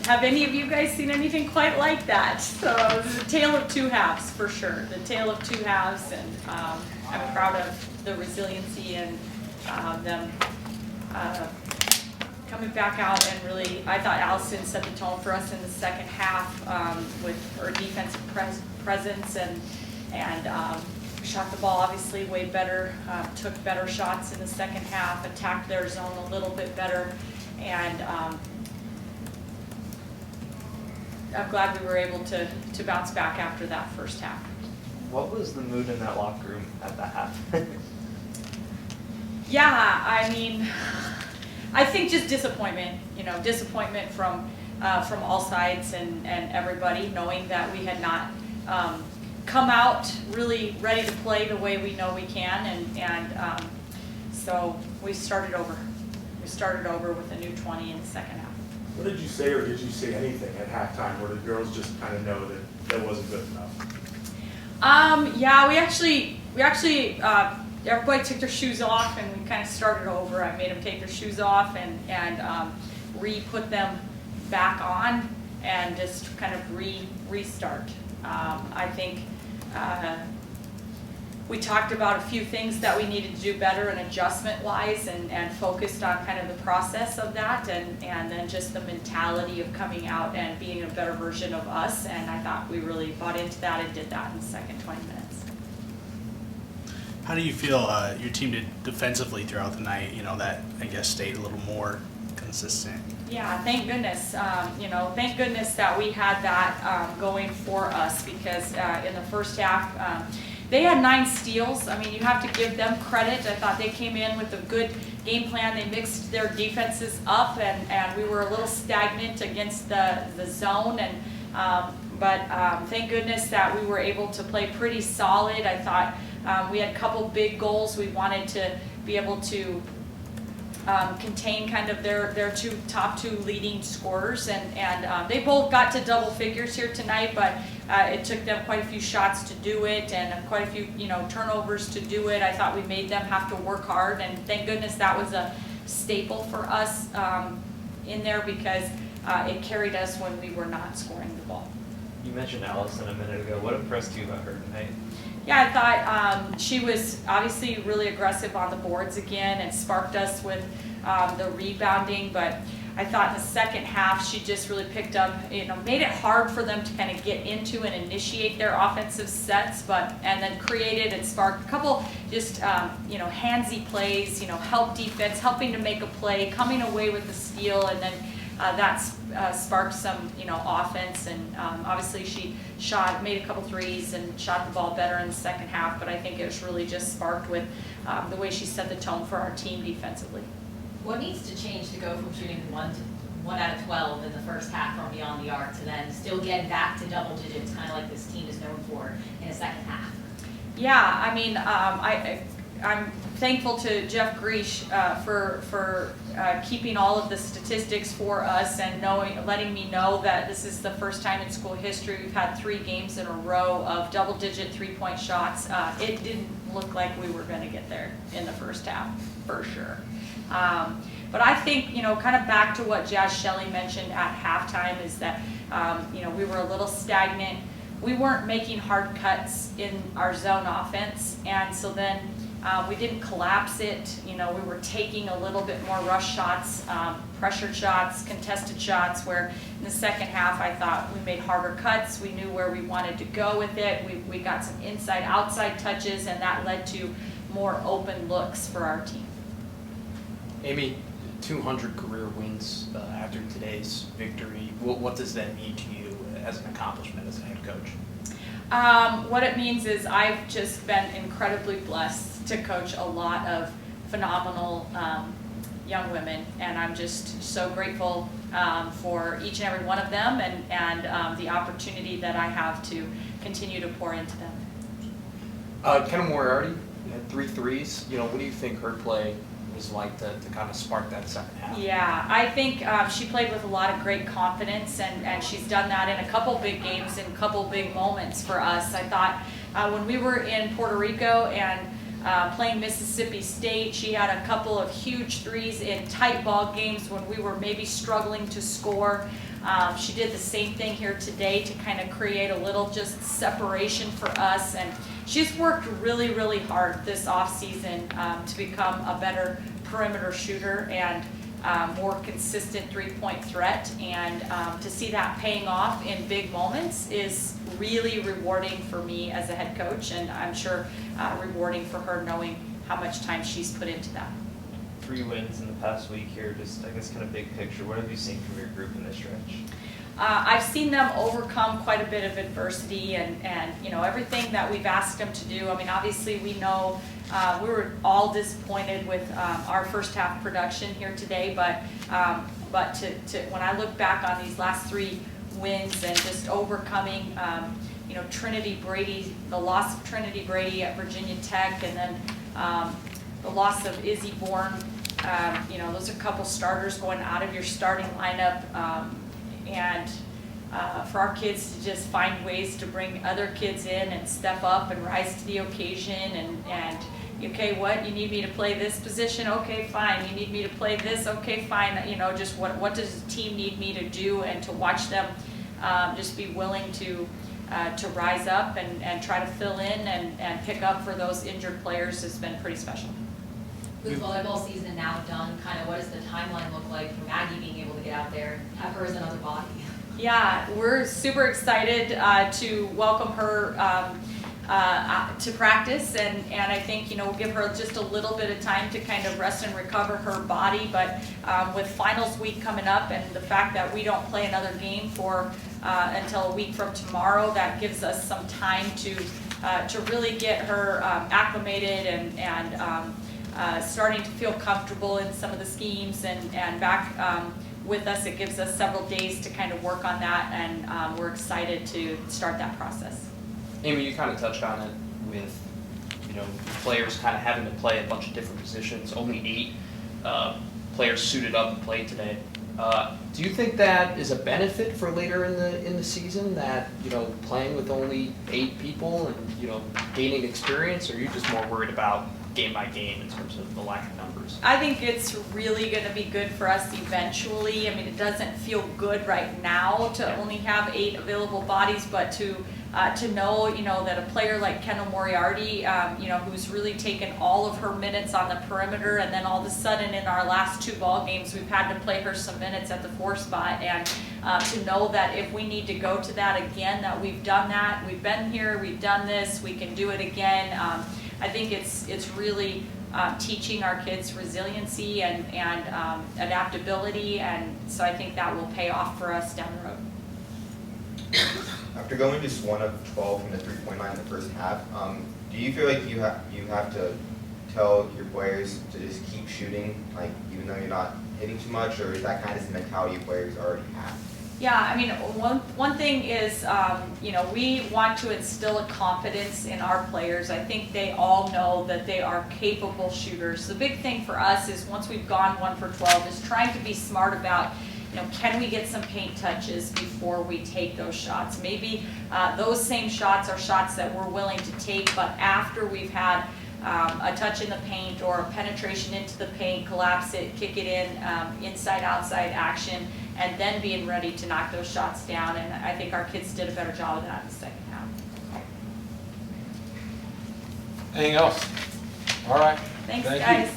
Have any of you guys seen anything quite like that? So it was a tale of two halves for sure. The tale of two halves, and I'm proud of the resiliency and them coming back out and really, I thought Allison set the tone for us in the second half with her defensive presence and shot the ball obviously way better, took better shots in the second half, attacked their zone a little bit better, and I'm glad we were able to bounce back after that first half. What was the mood in that locker room at the half? Yeah, I mean, I think just disappointment, disappointment from all sides and everybody, knowing that we had not come out really ready to play the way we know we can, and so we started over. We started over with a new 20 in the second half. What did you say, or did you say anything at halftime, or did girls just kind of know that that wasn't good enough? Yeah, we actually everybody took their shoes off, and we kind of started over. I made them take their shoes off and re-put them back on, and just kind of restart. I think we talked about a few things that we needed to do better and adjustment-wise, and focused on kind of the process of that, and then just the mentality of coming out and being a better version of us. And I thought we really bought into that and did that in the second 20 minutes. How do you feel your team did defensively throughout the night? That I guess stayed a little more consistent. Yeah, thank goodness. Thank goodness that we had that going for us, because in the first half, they had 9 steals. I mean, you have to give them credit. I thought they came in with a good game plan. They mixed their defenses up, and we were a little stagnant against the zone. But thank goodness that we were able to play pretty solid. I thought we had a couple big goals. We wanted to be able to contain kind of their top two leading scorers, and they both got to double figures here tonight, but it took them quite a few shots to do it, and quite a few turnovers to do it. I thought we made them have to work hard, and thank goodness that was a staple for us in there, because it carried us when we were not scoring the ball. You mentioned Allison a minute ago. What impressed you about her tonight? Yeah, I thought she was obviously really aggressive on the boards again, and sparked us with the rebounding, but I thought in the second half she just really picked up, made it hard for them to kind of get into and initiate their offensive sets, and then created and sparked a couple just handsy plays, help defense, helping to make a play, coming away with the steal, and then that sparked some offense, and obviously she made a couple threes and shot the ball better in the second half, but I think it was really just sparked with the way she set the tone for our team defensively. What needs to change to go from shooting 1 out of 12 in the first half from beyond the arc to then still getting back to double digits, kind of like this team is known for in the second half? Yeah, I mean, I'm thankful to Jeff Greesh for keeping all of the statistics for us, and letting me know that this is the first time in school history we've had 3 games in a row of double-digit 3-point shots. It didn't look like we were going to get there in the first half, for sure. But I think, kind of back to what Jazz Shelley mentioned at halftime, is that, we were a little stagnant. We weren't making hard cuts in our zone offense, and so then we didn't collapse it. We were taking a little bit more rush shots, pressured shots, contested shots, where in the second half I thought we made harder cuts. We knew where we wanted to go with it. We got some inside-outside touches, and that led to more open looks for our team. Amy, 200 career wins after today's victory. What does that mean to you as an accomplishment as a head coach? What it means is I've just been incredibly blessed to coach a lot of phenomenal young women, and I'm just so grateful for each and every one of them, and the opportunity that I have to continue to pour into them. Kenna Moriarty had 3 threes. What do you think her play was like to kind of spark that second half? Yeah, I think she played with a lot of great confidence, and she's done that in a couple big games and a couple big moments for us. I thought when we were in Puerto Rico and playing Mississippi State. She had a couple of huge threes in tight ball games when we were maybe struggling to score. She did the same thing here today to kind of create a little just separation for us. And she's worked really, really hard this offseason to become a better perimeter shooter and more consistent three-point threat. And to see that paying off in big moments is really rewarding for me as a head coach, and I'm sure rewarding for her knowing how much time she's put into that. 3 wins in the past week here, just I guess kind of big picture. What have you seen from your group in this stretch? I've seen them overcome quite a bit of adversity and you know, everything that we've asked them to do. I mean, obviously we know we were all disappointed with our first half production here today, but when I look back on these last 3 wins and just overcoming, you know, Trinity Brady, the loss of Trinity Brady at Virginia Tech, and then the loss of Izzy Bourne. You know, those are a couple starters going out of your starting lineup, and for our kids to just find ways to bring other kids in and step up and rise to the occasion, and okay, what, you need me to play this position? Okay, fine. You need me to play this? Okay, fine. You know, just what does the team need me to do, and to watch them just be willing to rise up and try to fill in and pick up for those injured players has been pretty special. With volleyball season now done, kind of what does the timeline look like for Maggie being able to get out there, have her as another body? Yeah, we're super excited to welcome her to practice, and I think, you know, we'll give her just a little bit of time to kind of rest and recover her body, but with finals week coming up and the fact that we don't play another game for until a week from tomorrow, that gives us some time to really get her acclimated and starting to feel comfortable in some of the schemes and back with us. It gives us several days to kind of work on that, and we're excited to start that process. Amy, you kind of touched on it with, you know, players kind of having to play a bunch of different positions. Only 8 players suited up and played today. Do you think that is a benefit for later in the season, that, you know, playing with only 8 people and, you know, gaining experience, or are you just more worried about game by game in terms of the lack of numbers? I think it's really going to be good for us eventually. I mean, it doesn't feel good right now to only have 8 available bodies, but to know, you know, that a player like Kendall Moriarty, you know, who's really taken all of her minutes on the perimeter, and then all of a sudden in our last 2 ball games we've had to play her some minutes at the 4 spot, and to know that if we need to go to that again, that we've done that, we've been here, we've done this, we can do it again. I think it's really teaching our kids resiliency and adaptability, and so I think that will pay off for us down the road. After going just 1 of 12 from the 3-point line in the first half, do you feel like you have to tell your players to just keep shooting, like even though you're not hitting too much, or is that kind of the mentality players already have? Yeah, I mean, one thing is, you know, we want to instill a confidence in our players. I think they all know that they are capable shooters. The big thing for us is, once we've gone 1 for 12, is trying to be smart about, you know, can we get some paint touches before we take those shots? Maybe those same shots are shots that we're willing to take, but after we've had a touch in the paint or a penetration into the paint, collapse it, kick it in, inside-outside action, and then being ready to knock those shots down. And I think our kids did a better job of that in the second half. Anything else? All right. Thanks, Thank you. guys.